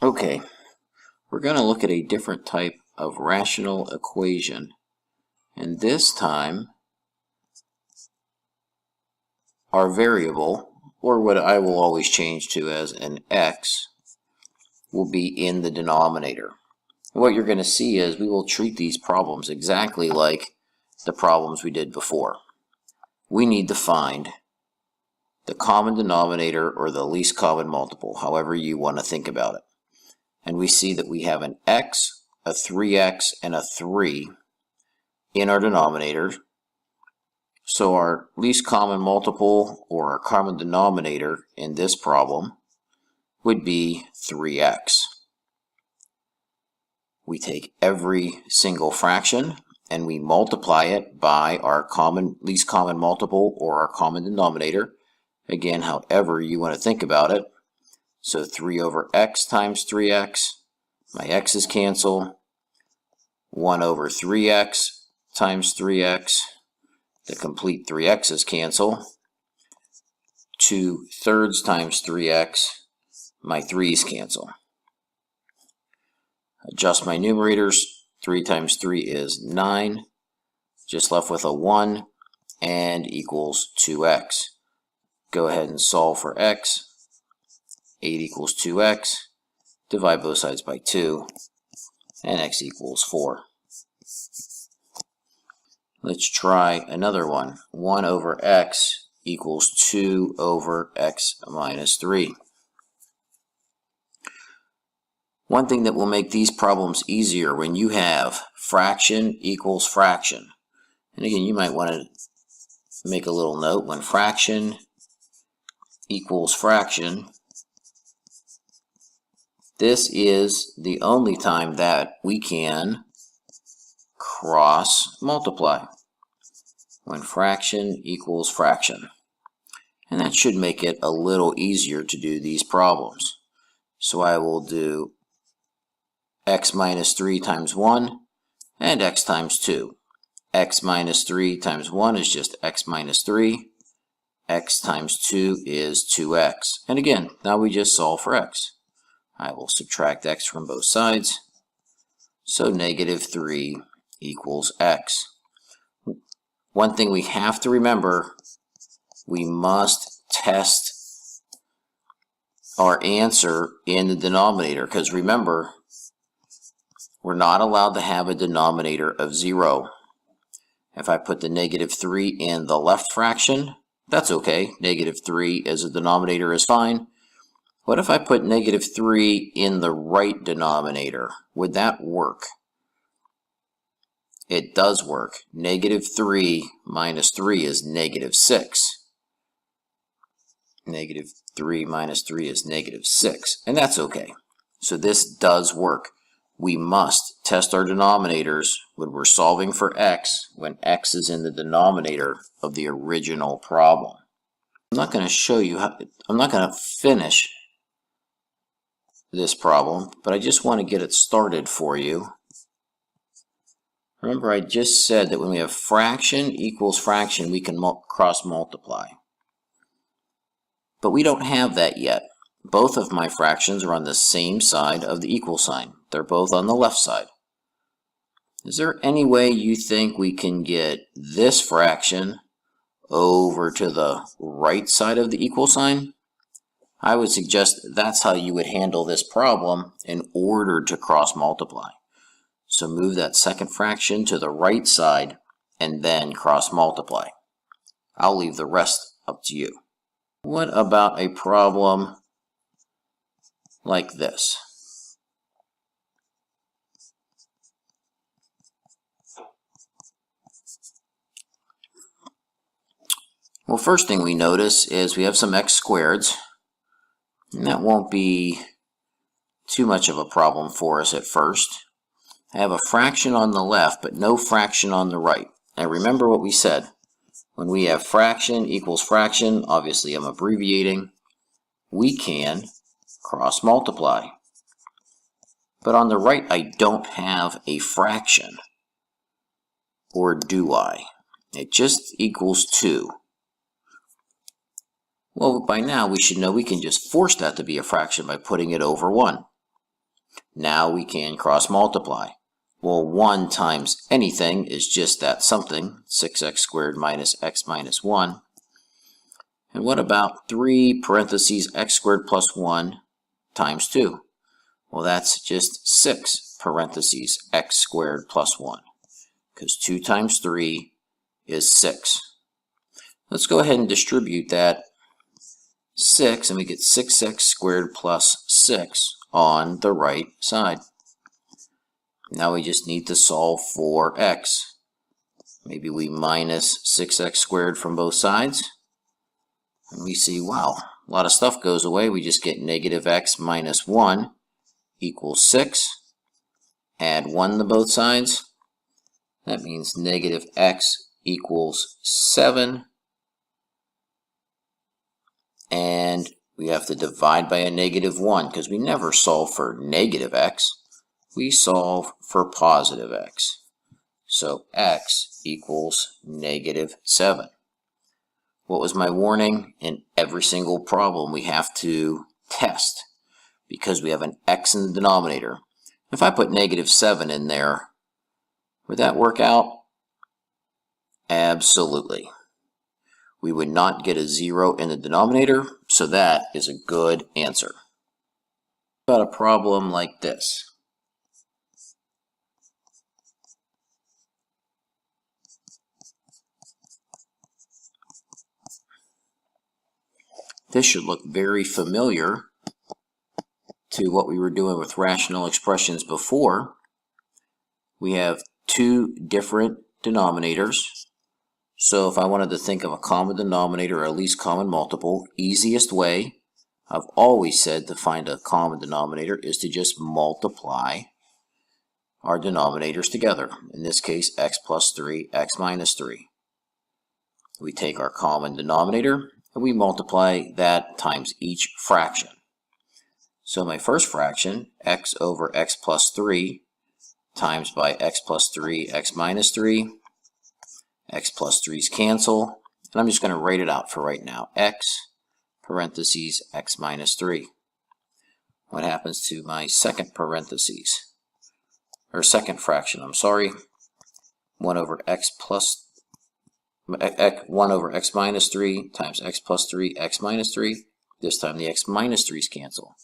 Okay, we're going to look at a different type of rational equation. And this time, our variable, or what I will always change to as an x, will be in the denominator. And what you're going to see is we will treat these problems exactly like the problems we did before. We need to find the common denominator or the least common multiple, however you want to think about it. And we see that we have an x, a 3x, and a 3 in our denominator. So our least common multiple or our common denominator in this problem would be 3x. We take every single fraction and we multiply it by our least common multiple or our common denominator. Again, however you want to think about it. So 3 over x times 3x, my x's cancel. 1 over 3x times 3x, the complete 3x's cancel. 2/3 times 3x, my 3's cancel. Adjust my numerators. 3 times 3 is 9. Just left with a 1 and equals 2x. Go ahead and solve for x. 8 equals 2x. Divide both sides by 2. And x equals 4. Let's try another one. 1 over x equals 2 over x minus 3. One thing that will make these problems easier when you have fraction equals fraction. And again, you might want to make a little note. When fraction equals fraction, this is the only time that we can cross multiply. When fraction equals fraction. And that should make it a little easier to do these problems. So I will do x minus 3 times 1 and x times 2. X minus 3 times 1 is just x minus 3. X times 2 is 2x. And again, now we just solve for x. I will subtract x from both sides. So negative 3 equals x. One thing we have to remember, we must test our answer in the denominator, because remember, we're not allowed to have a denominator of 0. If I put the negative 3 in the left fraction, that's okay. Negative 3 as a denominator is fine. What if I put negative 3 in the right denominator? Would that work? It does work. Negative 3 minus 3 is negative 6. Negative 3 minus 3 is negative 6. And that's okay. So this does work. We must test our denominators when we're solving for x, when x is in the denominator of the original problem. I'm not going to show you how, I'm not going to finish this problem, but I just want to get it started for you. Remember, I just said that when we have fraction equals fraction, we can cross multiply. But we don't have that yet. Both of my fractions are on the same side of the equal sign. They're both on the left side. Is there any way you think we can get this fraction over to the right side of the equal sign? I would suggest that's how you would handle this problem in order to cross multiply. So move that second fraction to the right side and then cross multiply. I'll leave the rest up to you. What about a problem like this? Well, first thing we notice is we have some x squareds, and that won't be too much of a problem for us at first. I have a fraction on the left, but no fraction on the right. Now remember what we said. When we have fraction equals fraction, obviously I'm abbreviating, we can cross multiply. But on the right, I don't have a fraction. Or do I? It just equals 2. Well, by now we should know we can just force that to be a fraction by putting it over 1. Now we can cross multiply. Well, 1 times anything is just that something, 6x squared minus x minus 1. And what about 3 parentheses x squared plus 1 times 2? Well, that's just 6 parentheses x squared plus 1, because 2 times 3 is 6. Let's go ahead and distribute that 6, and we get 6x squared plus 6 on the right side. Now we just need to solve for x. Maybe we minus 6x squared from both sides. And we see, wow, a lot of stuff goes away. We just get negative x minus 1 equals 6. Add 1 to both sides. That means negative x equals 7. And we have to divide by a negative 1 because we never solve for negative x. We solve for positive x. So x equals negative 7. What was my warning? In every single problem we have to test because we have an x in the denominator. If I put negative 7 in there, would that work out? Absolutely. We would not get a 0 in the denominator, so that is a good answer. About a problem like this. This should look very familiar to what we were doing with rational expressions before. We have 2 different denominators. So if I wanted to think of a common denominator or a least common multiple, easiest way, I've always said, to find a common denominator is to just multiply our denominators together. In this case, x plus 3, x minus 3. We take our common denominator and we multiply that times each fraction. So my first fraction, x over x plus 3 times by x plus 3, x minus 3. X plus 3's cancel, and I'm just going to write it out for right now. X parentheses x minus 3. What happens to my second parentheses? Or second fraction, I'm sorry. 1 over x plus 1 over x minus 3 times x plus 3, x minus 3. This time the x minus 3's cancel.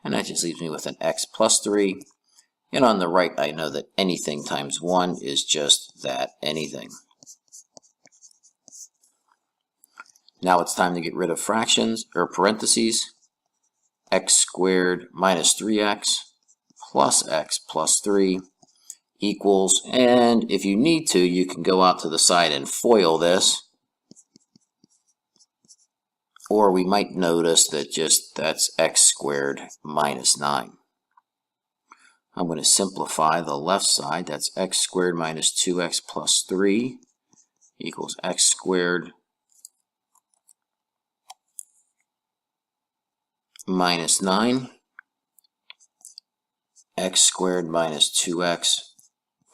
And that just leaves me with an x plus 3. And on the right, I know that anything times 1 is just that, anything. Now it's time to get rid of fractions, or parentheses. X squared minus 3x plus x plus 3 equals, and if you need to, you can go out to the side and FOIL this. Or we might notice that that's x squared minus 9. I'm going to simplify the left side. That's x squared minus 2x plus 3 equals x squared minus 9. X squared minus 2x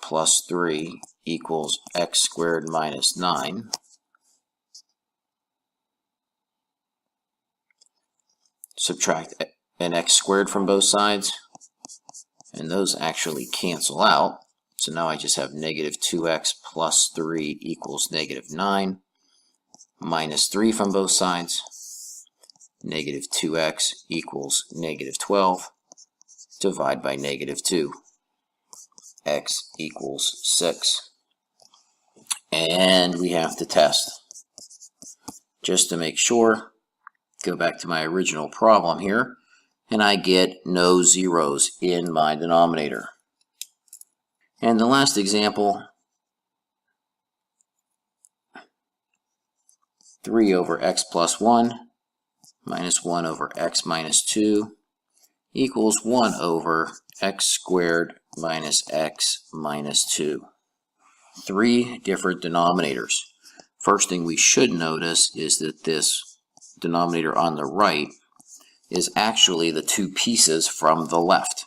plus 3 equals x squared minus 9. Subtract an x squared from both sides, and those actually cancel out. So now I just have negative 2x plus 3 equals negative 9, minus 3 from both sides. Negative 2x equals negative 12. Divide by negative 2. X equals 6. And we have to test. Just to make sure, go back to my original problem here, and I get no zeros in my denominator. And the last example, 3 over x plus 1 minus 1 over x minus 2 equals 1 over x squared minus x minus 2. 3 different denominators. First thing we should notice is that this denominator on the right is actually the 2 pieces from the left.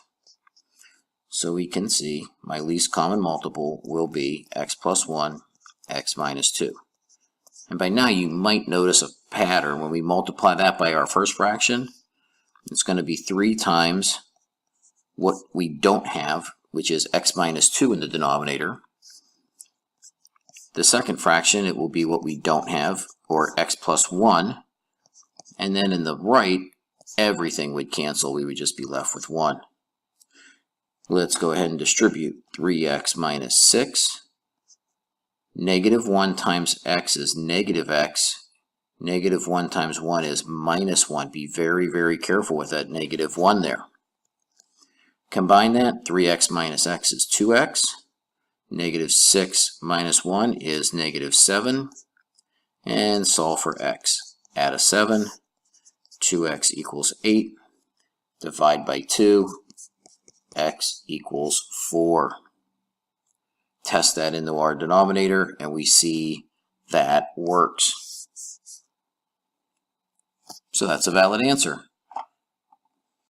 So we can see my least common multiple will be x plus 1, x minus 2. And by now you might notice a pattern. When we multiply that by our first fraction, it's going to be 3 times what we don't have, which is x minus 2 in the denominator. The second fraction, it will be what we don't have, or x plus 1. And then in the right, everything would cancel. We would just be left with 1. Let's go ahead and distribute 3x minus 6. Negative 1 times x is negative x. Negative 1 times 1 is minus 1. Be very, very careful with that negative 1 there. Combine that, 3x minus x is 2x. Negative 6 minus 1 is negative 7. And solve for x. Add a 7. 2x equals 8. Divide by 2. X equals 4. Test that into our denominator, and we see that works. So that's a valid answer.